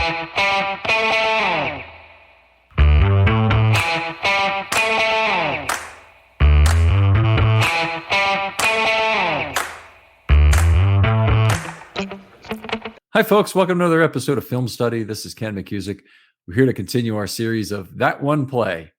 Hi, folks. Welcome to another episode of Film Study. This is Ken McKusick. We're here to continue our series of That One Play.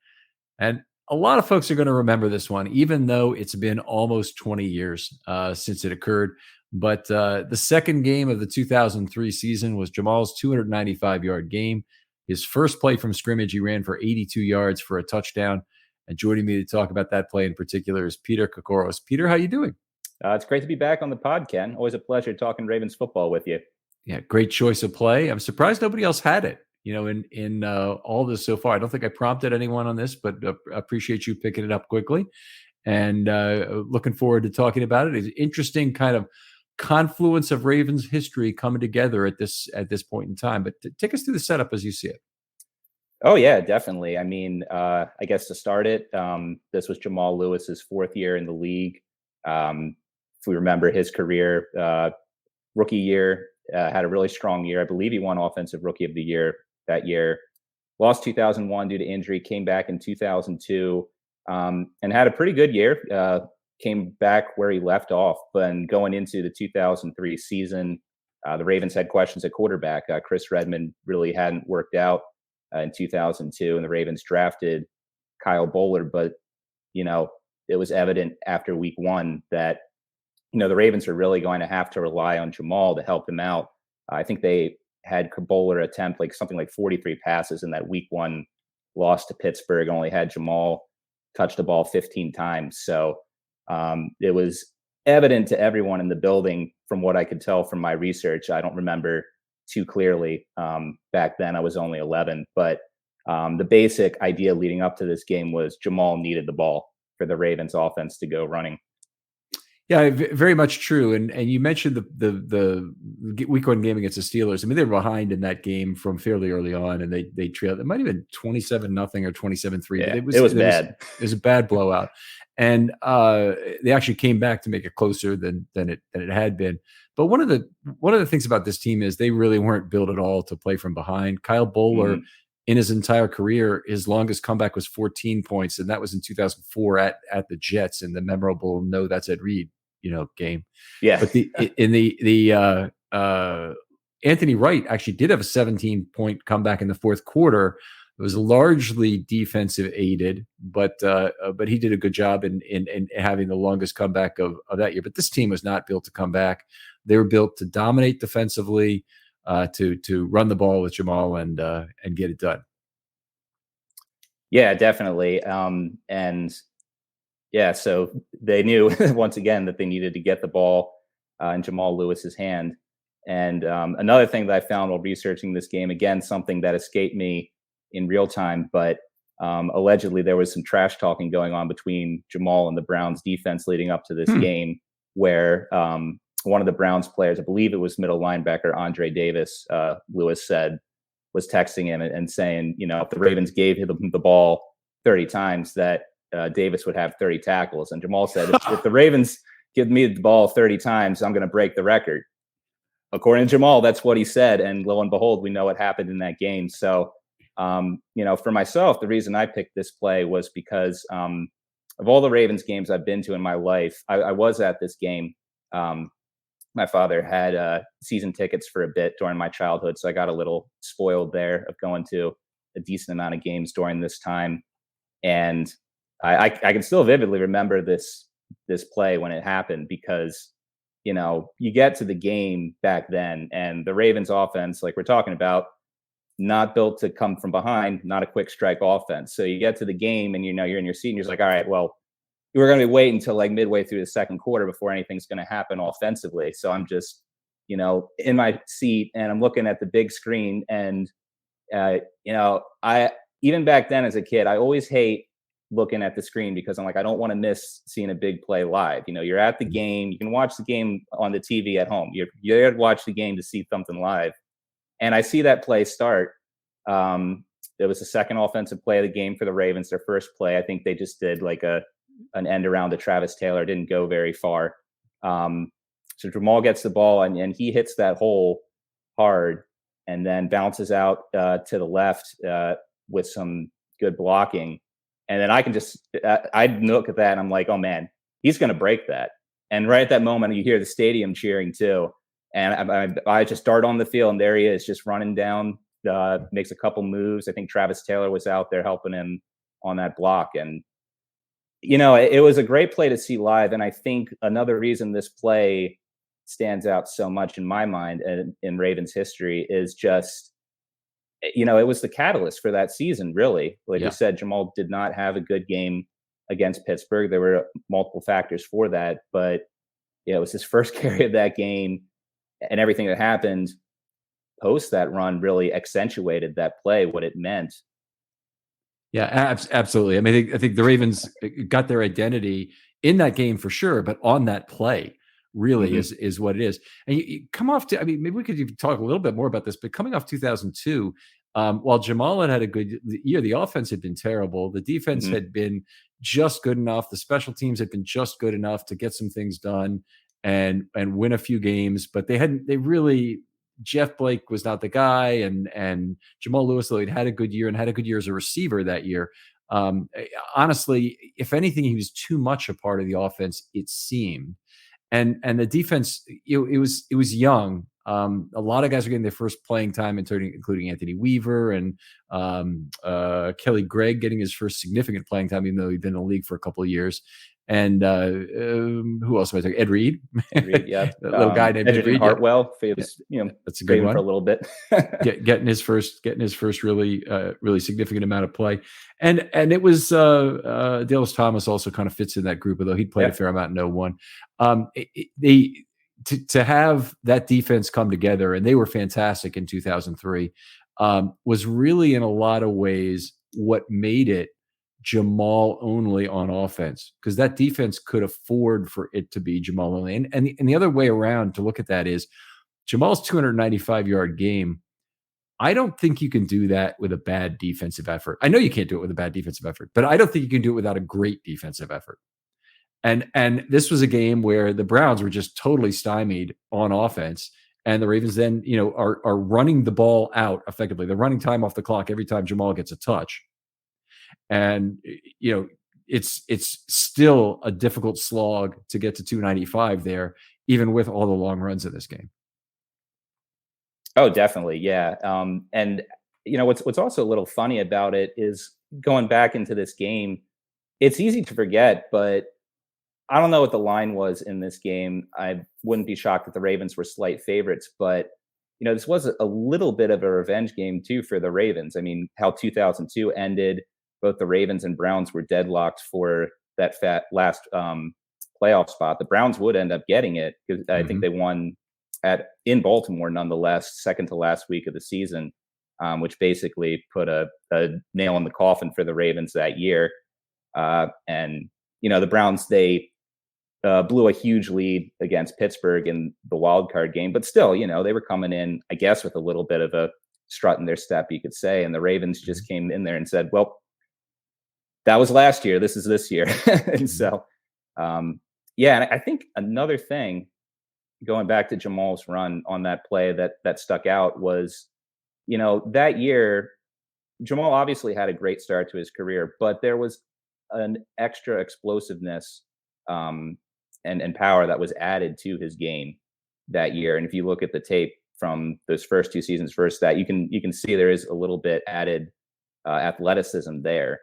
And a lot of folks are going to remember this one, even though it's been almost 20 years since it occurred. But the second game of the 2003 season was Jamal's 295-yard game. His first play from scrimmage, he ran for 82 yards for a touchdown. And joining me to talk about that play in particular is Peter Kokoros. Peter, how you doing? It's great to be back on the pod, Ken. Always a pleasure talking Ravens football with you. Yeah, great choice of play. I'm surprised nobody else had it, in all this so far. I don't think I prompted anyone on this, but appreciate you picking it up quickly. And looking forward to talking about it. It's an interesting kind of confluence of Ravens history coming together at this point in time. But take us through the setup as you see it. Oh, yeah, definitely. I mean, I guess to start it, this was Jamal Lewis's fourth year in the league. If we remember his career, rookie year, had a really strong year. I believe he won Offensive Rookie of the Year that year. Lost 2001 due to injury, came back in 2002, and had a pretty good year. Came back where he left off. But going into the 2003 season, the Ravens had questions at quarterback. Chris Redmond really hadn't worked out in 2002, and the Ravens drafted Kyle Bowler. But, it was evident after week one that the Ravens are really going to have to rely on Jamal to help him out. I think they had Bowler attempt something like 43 passes in that week one loss to Pittsburgh, only had Jamal touch the ball 15 times. So it was evident to everyone in the building from what I could tell from my research. I don't remember too clearly. Back then I was only 11, but the basic idea leading up to this game was Jamal needed the ball for the Ravens offense to go running. Yeah, very much true. And you mentioned the week one game against the Steelers. I mean, they were behind in that game from fairly early on, and they trailed. It might have been 27-0 or 27-3. Yeah, it was bad. It was a bad blowout, and they actually came back to make it closer than it had been. But one of the things about this team is they really weren't built at all to play from behind. Kyle Bowler. In his entire career, his longest comeback was 14 points, and that was in 2004 at the Jets in the memorable "No, That's Ed Reed" game. Yeah. But the Anthony Wright actually did have a 17-point comeback in the fourth quarter. It was largely defensive aided, but he did a good job in having the longest comeback of that year. But this team was not built to come back. They were built to dominate defensively, to run the ball with Jamal and get it done. Yeah, definitely. And yeah, so they knew once again that they needed to get the ball in Jamal Lewis's hand. And another thing that I found while researching this game, again, something that escaped me in real time, but allegedly there was some trash talking going on between Jamal and the Browns defense leading up to this game, where one of the Browns players, I believe it was middle linebacker Andre Davis, Lewis said, was texting him and saying, if the Ravens gave him the ball 30 times, that Davis would have 30 tackles. And Jamal said, if the Ravens give me the ball 30 times, I'm going to break the record. According to Jamal, that's what he said. And lo and behold, we know what happened in that game. So, for myself, the reason I picked this play was because of all the Ravens games I've been to in my life, I was at this game. My father had season tickets for a bit during my childhood, so I got a little spoiled there of going to a decent amount of games during this time. And I can still vividly remember this play when it happened, because you get to the game back then, and the Ravens offense, like we're talking about, not built to come from behind, not a quick strike offense. So you get to the game and you're in your seat and you're like, all right, well, we're going to be waiting until midway through the second quarter before anything's going to happen offensively. So I'm just, in my seat and I'm looking at the big screen. And, I, even back then as a kid, I always hate looking at the screen, because I'm like, I don't want to miss seeing a big play live. You're at the game, you can watch the game on the TV at home. You're there to watch the game to see something live. And I see that play start. It was the second offensive play of the game for the Ravens, their first play. I think they just did an end around to Travis Taylor. Didn't go very far. So Jamal gets the ball and he hits that hole hard. and then bounces out to the left with some good blocking. And then I can just, I look at that and I'm like, oh man, he's going to break that. And right at that moment, you hear the stadium cheering too. And I just dart on the field, and there he is, just running down, makes a couple moves. I think Travis Taylor was out there helping him on that block. And, it was a great play to see live. And I think another reason this play stands out so much in my mind and in Ravens history is just, it was the catalyst for that season, really. Like you said, Jamal did not have a good game against Pittsburgh. There were multiple factors for that, but it was his first carry of that game, and everything that happened post that run really accentuated that play, what it meant. Yeah, absolutely. I mean, I think the Ravens got their identity in that game for sure, but on that play really is what it is. And you come off to, I mean, maybe we could even talk a little bit more about this, but coming off 2002, while Jamal had a good year, the offense had been terrible. The defense had been just good enough. The special teams had been just good enough to get some things done and win a few games, but they really, Jeff Blake was not the guy, and Jamal Lewis, though he'd had a good year and had a good year as a receiver that year. Honestly, if anything, he was too much a part of the offense, it seemed. And the defense, it was young. A lot of guys were getting their first playing time, including Anthony Weaver and Kelly Gregg getting his first significant playing time, even though he'd been in the league for a couple of years. And who else am I talking? Ed Reed, yeah, little guy named Ed Reed. Hartwell, was, that's a good one for a little bit. getting his first really significant amount of play, and it was Dallas Thomas also kind of fits in that group, although he'd played a fair amount in 01. To have that defense come together, and they were fantastic in 2003, was really in a lot of ways what made it Jamal only on offense, because that defense could afford for it to be Jamal only. And the other way around to look at that is Jamal's 295-yard game. I don't think you can do that with a bad defensive effort. I know you can't do it with a bad defensive effort, but I don't think you can do it without a great defensive effort. And this was a game where the Browns were just totally stymied on offense, and the Ravens then, are running the ball out effectively. They're running time off the clock every time Jamal gets a touch. And, it's still a difficult slog to get to 295 there, even with all the long runs in this game. Oh, definitely. Yeah. And what's also a little funny about it is going back into this game, it's easy to forget, but I don't know what the line was in this game. I wouldn't be shocked if the Ravens were slight favorites, but this was a little bit of a revenge game too for the Ravens. I mean, how 2002 ended, both the Ravens and Browns were deadlocked for that last playoff spot. The Browns would end up getting it because I think they won in Baltimore, nonetheless, second to last week of the season, which basically put a nail in the coffin for the Ravens that year. And the Browns, they blew a huge lead against Pittsburgh in the wild card game, but still, they were coming in, I guess, with a little bit of a strut in their step, you could say. And the Ravens just came in there and said, well, that was last year. This is this year. And so, and I think another thing, going back to Jamal's run on that play that stuck out was, that year, Jamal obviously had a great start to his career, but there was an extra explosiveness and power that was added to his game that year. And if you look at the tape from those first two seasons versus that, you can see there is a little bit added athleticism there.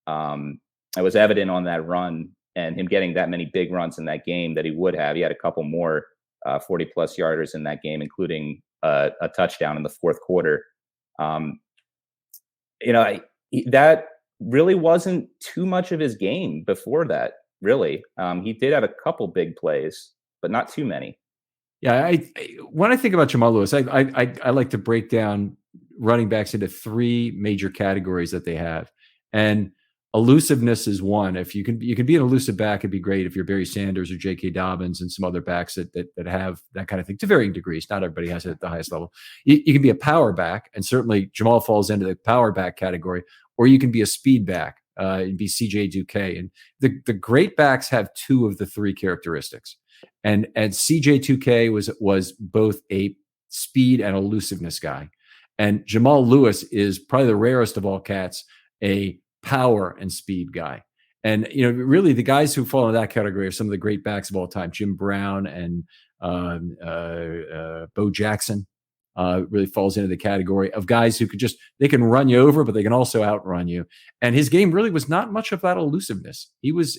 It was evident on that run and him getting that many big runs in that game that he would have. He had a couple more 40-plus yarders in that game, including a touchdown in the fourth quarter. That really wasn't too much of his game before that, really. He did have a couple big plays, but not too many. Yeah, when I think about Jamal Lewis, I like to break down running backs into three major categories that they have. And elusiveness is one. If you can be an elusive back, it'd be great if you're Barry Sanders or J.K. Dobbins and some other backs that have that kind of thing to varying degrees. Not everybody has it at the highest level. You can be a power back, and certainly Jamal falls into the power back category, or you can be a speed back and be C.J. Duquet. And the great backs have two of the three characteristics. And C.J. Duquet was both a speed and elusiveness guy. And Jamal Lewis is probably the rarest of all cats, a power and speed guy. And, really the guys who fall in that category are some of the great backs of all time, Jim Brown and Bo Jackson. Really falls into the category of guys who they can run you over, but they can also outrun you. And his game really was not much of that elusiveness. He was,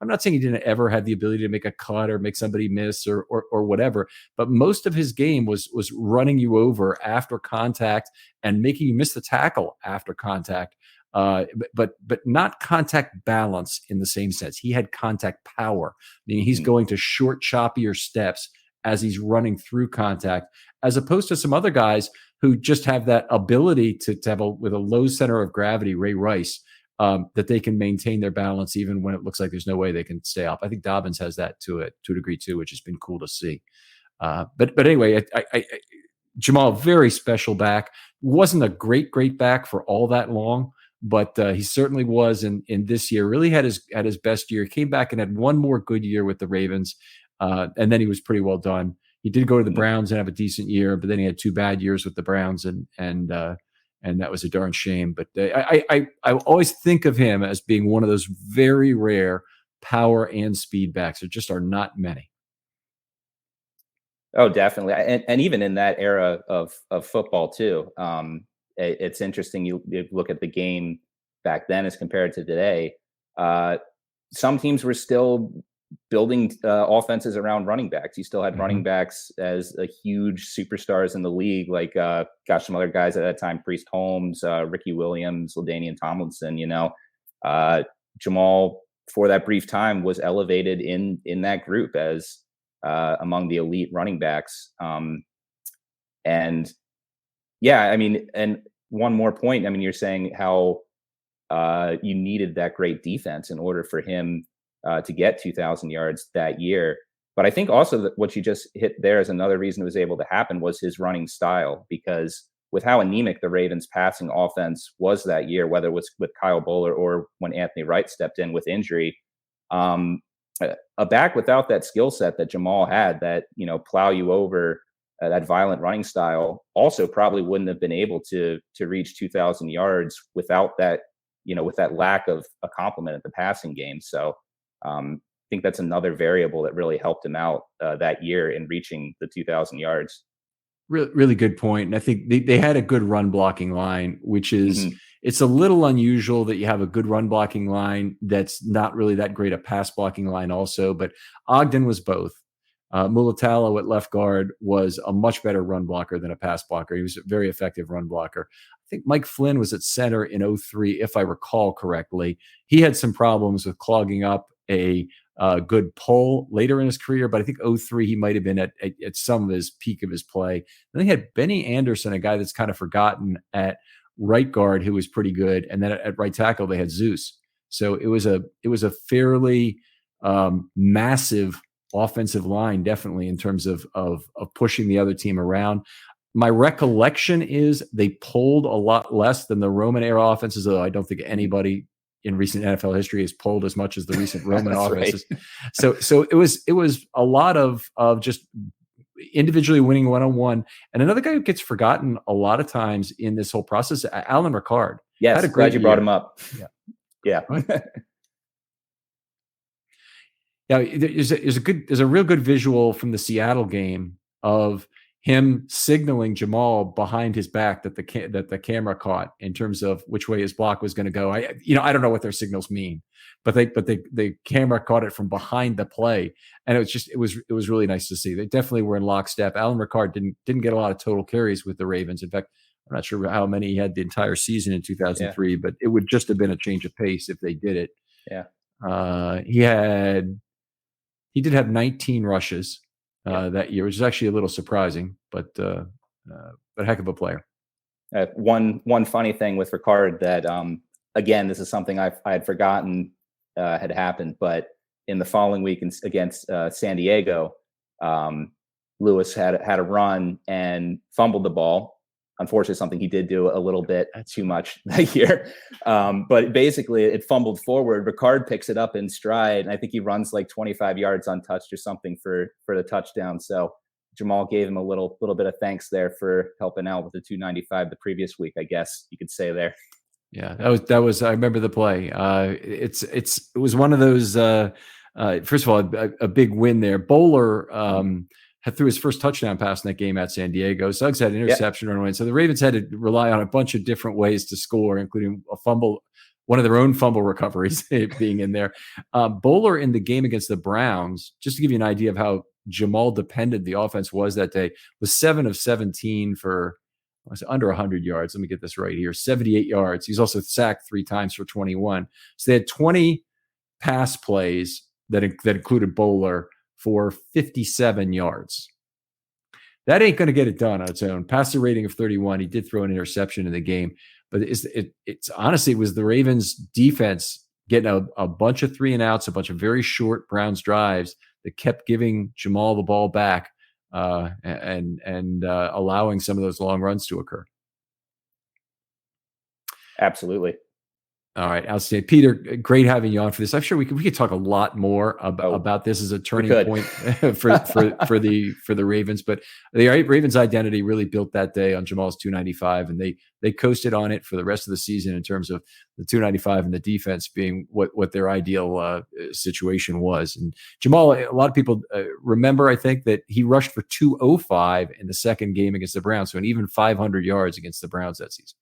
I'm not saying he didn't ever have the ability to make a cut or make somebody miss or whatever, but most of his game was running you over after contact and making you miss the tackle after contact. But not contact balance in the same sense. He had contact power, meaning he's going to short, choppier steps as he's running through contact, as opposed to some other guys who just have that ability to have with a low center of gravity, Ray Rice, that they can maintain their balance even when it looks like there's no way they can stay up. I think Dobbins has that to a degree too, which has been cool to see. But anyway, Jamal, very special back. Wasn't a great back for all that long, but he certainly was in this year. Really had his best year. Came back and had one more good year with the Ravens. And then he was pretty well done. He did go to the Browns and have a decent year, but then he had 2 bad years with the Browns, and that was a darn shame. But I always think of him as being one of those very rare power and speed backs. There just are not many. Oh, definitely, and even in that era of football too. It's interesting. You look at the game back then as compared to today. Some teams were still building offenses around running backs. You still had running backs as a huge superstars in the league, like some other guys at that time: Priest Holmes, Ricky Williams, LaDainian Tomlinson. Jamal, for that brief time, was elevated in that group as among the elite running backs. And yeah, I mean, and one more point. I mean, you're saying how you needed that great defense in order for him to get 2,000 yards that year. But I think also that what you just hit there is another reason it was able to happen was his running style, because with how anemic the Ravens passing offense was that year, whether it was with Kyle Bowler or when Anthony Wright stepped in with injury, a back without that skill set that Jamal had, that, plow you over, that violent running style, also probably wouldn't have been able to reach 2,000 yards without that, with that lack of a complement at the passing game. So I think that's another variable that really helped him out that year in reaching the 2,000 yards. Really good point. And I think they had a good run blocking line, which is, it's a little unusual that you have a good run blocking line that's not really that great a pass blocking line also. But Ogden was both. Mulatalo at left guard was a much better run blocker than a pass blocker. He was a very effective run blocker. I think Mike Flynn was at center in 2003, if I recall correctly. He had some problems with clogging up a good pull later in his career, but I think 2003 he might have been at some of his peak of his play. And then he had Benny Anderson, a guy that's kind of forgotten, at right guard, who was pretty good, and then at right tackle they had Zeus. So it was a fairly massive offensive line, definitely, in terms of pushing the other team around. My recollection is they pulled a lot less than the Roman era offenses, though I don't think anybody in recent NFL history has pulled as much as the recent Roman offenses. Right. So it was a lot of just individually winning one-on-one. And another guy who gets forgotten a lot of times in this whole process, Alan Ricard. Yes, had a great glad you brought him up. Yeah. Yeah, there's a real good visual from the Seattle game of him signaling Jamal behind his back that the camera caught in terms of which way his block was going to go. I don't know what their signals mean, but the camera caught it from behind the play, and it was really nice to see. They definitely were in lockstep. Alan Ricard didn't get a lot of total carries with the Ravens. In fact, I'm not sure how many he had the entire season in 2003, but it would just have been a change of pace if they did it. Yeah. He did have 19 rushes that year, which is actually a little surprising, but a heck of a player. One funny thing with Ricard that, again, this is something I had forgotten had happened, but in the following week against San Diego, Lewis had a run and fumbled the ball. Unfortunately, something he did do a little bit too much that year. But basically, it fumbled forward. Ricard picks it up in stride, and I think he runs like 25 yards untouched or something for the touchdown. So Jamal gave him a little bit of thanks there for helping out with the 295 the previous week, I guess you could say there. Yeah, that was. I remember the play. It was one of those. First of all, a big win there. Bowler had threw his first touchdown pass in that game at San Diego. Suggs had an interception run away. So the Ravens had to rely on a bunch of different ways to score, including a fumble, one of their own fumble recoveries being in there. Bowler in the game against the Browns, just to give you an idea of how Jamal dependent the offense was that day, was 7 of 17 for under 100 yards. Let me get this right here. 78 yards. He's also sacked 3 times for 21. So they had 20 pass plays that included Bowler for 57 yards. That ain't going to get it done on its own. Passer rating of 31. He did throw an interception in the game, but it's honestly, it was the Ravens defense getting a bunch of 3 and outs, a bunch of very short Browns drives that kept giving Jamal the ball back and allowing some of those long runs to occur. Absolutely. All right, outstanding. Peter, great having you on for this. I'm sure we could talk a lot more about this as a turning point for the Ravens. But the Ravens' identity really built that day on Jamal's 295, and they coasted on it for the rest of the season in terms of the 295 and the defense being what their ideal situation was. And Jamal, a lot of people remember, I think, that he rushed for 205 in the second game against the Browns, so an even 500 yards against the Browns that season.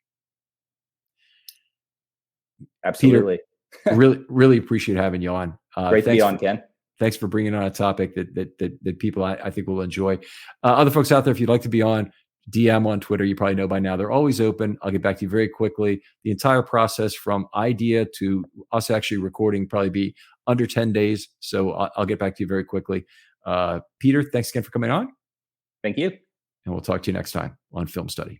Absolutely. Peter, really appreciate having you on. Great to be on, Ken. Thanks for bringing on a topic that people I think will enjoy. Other folks out there, if you'd like to be on, DM on Twitter. You probably know by now. They're always open. I'll get back to you very quickly. The entire process from idea to us actually recording probably be under 10 days. So I'll get back to you very quickly. Peter, thanks again for coming on. Thank you. And we'll talk to you next time on Film Study.